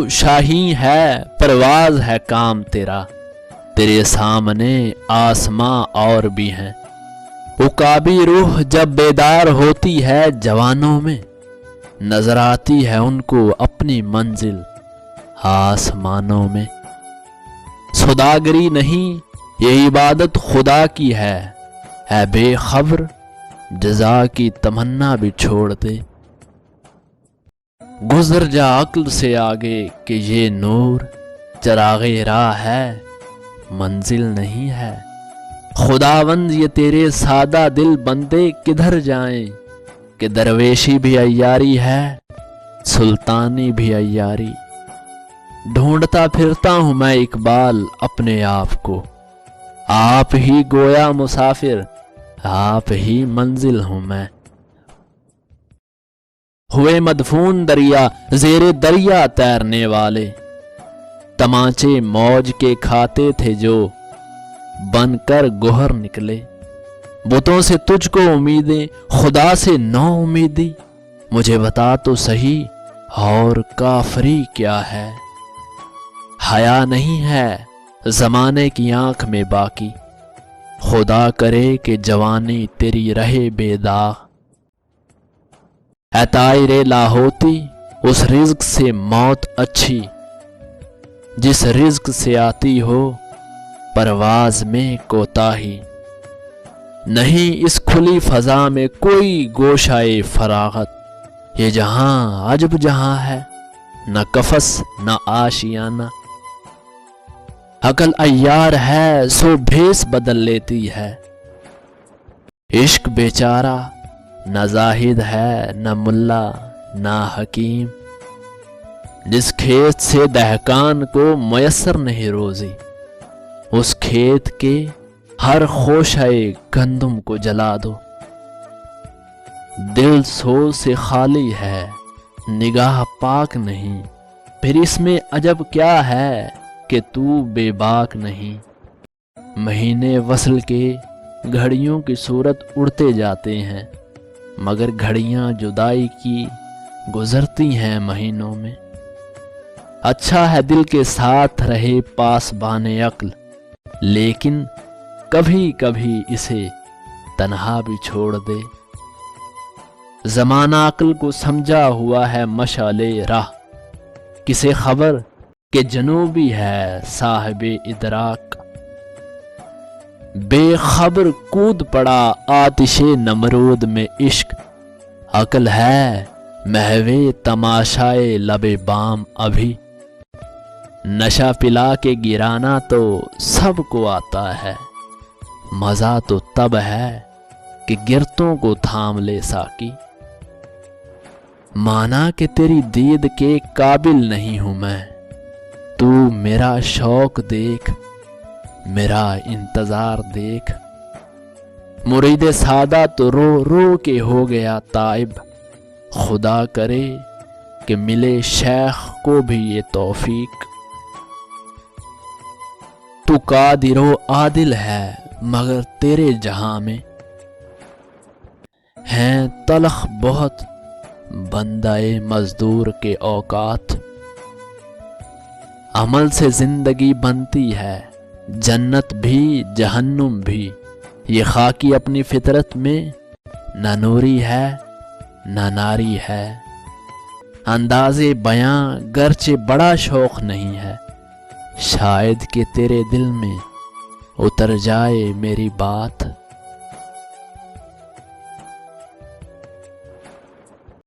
شاہین ہے پرواز ہے کام تیرا، تیرے سامنے آسماں اور بھی ہیں۔ عقابی روح جب بیدار ہوتی ہے جوانوں میں، نظر آتی ہے ان کو اپنی منزل آسمانوں میں۔ سوداگری نہیں یہ عبادت خدا کی ہے، اے بے خبر جزا کی تمنا بھی چھوڑ دے۔ گزر جا عقل سے آگے کہ یہ نور چراغ راہ ہے، منزل نہیں ہے۔ خداوند یہ تیرے سادہ دل بندے کدھر جائیں کہ درویشی بھی عیاری ہے، سلطانی بھی عیاری۔ ڈھونڈتا پھرتا ہوں میں اقبال اپنے آپ کو، آپ ہی گویا مسافر، آپ ہی منزل ہوں میں۔ ہوئے مدفون دریا زیر دریا تیرنے والے، تمانچے موج کے کھاتے تھے جو بن کر گوہر نکلے۔ بتوں سے تجھ کو امیدیں، خدا سے نو امیدی، مجھے بتا تو صحیح اور کافری کیا ہے۔ حیا نہیں ہے زمانے کی آنکھ میں باقی، خدا کرے کہ جوانی تیری رہے بے داغ۔ اے طائر لاہوتی اس رزق سے موت اچھی، جس رزق سے آتی ہو پرواز میں کوتاہی۔ نہیں اس کھلی فضا میں کوئی گوشائے فراغت، یہ جہاں عجب جہاں ہے، نہ قفس نہ آشیانہ۔ عقل عیار ہے سو بھیس بدل لیتی ہے، عشق بیچارہ نہ زاہد ہے نہ ملا نہ حکیم۔ جس کھیت سے دہقان کو میسر نہیں روزی، اس کھیت کے ہر خوشہ گندم کو جلا دو۔ دل سوز سے خالی ہے نگاہ پاک نہیں، پھر اس میں عجب کیا ہے کہ تو بے باک نہیں۔ مہینے وصل کے گھڑیوں کی صورت اڑتے جاتے ہیں، مگر گھڑیاں جدائی کی گزرتی ہیں مہینوں میں۔ اچھا ہے دل کے ساتھ رہے پاسبان عقل، لیکن کبھی کبھی اسے تنہا بھی چھوڑ دے۔ زمانہ عقل کو سمجھا ہوا ہے مشعل راہ، کسے خبر کہ جنوبی ہے صاحب ادراک۔ بے خبر کود پڑا آتش نمرود میں عشق، عقل ہے محو تماشائے لب بام ابھی۔ نشہ پلا کے گرانا تو سب کو آتا ہے، مزہ تو تب ہے کہ گرتوں کو تھام لے ساقی۔ مانا کہ تیری دید کے قابل نہیں ہوں میں، تو میرا شوق دیکھ میرا انتظار دیکھ۔ مرید سادہ تو رو رو کے ہو گیا تائب، خدا کرے کہ ملے شیخ کو بھی یہ توفیق۔ تو قادر و عادل ہے مگر تیرے جہاں میں ہیں تلخ بہت بندہ مزدور کے اوقات۔ عمل سے زندگی بنتی ہے جنت بھی جہنم بھی، یہ خاکی اپنی فطرت میں نہ نوری ہے نہ ناری ہے۔ انداز بیاں گرچہ بڑا شوق نہیں ہے، شاید کہ تیرے دل میں اتر جائے میری بات۔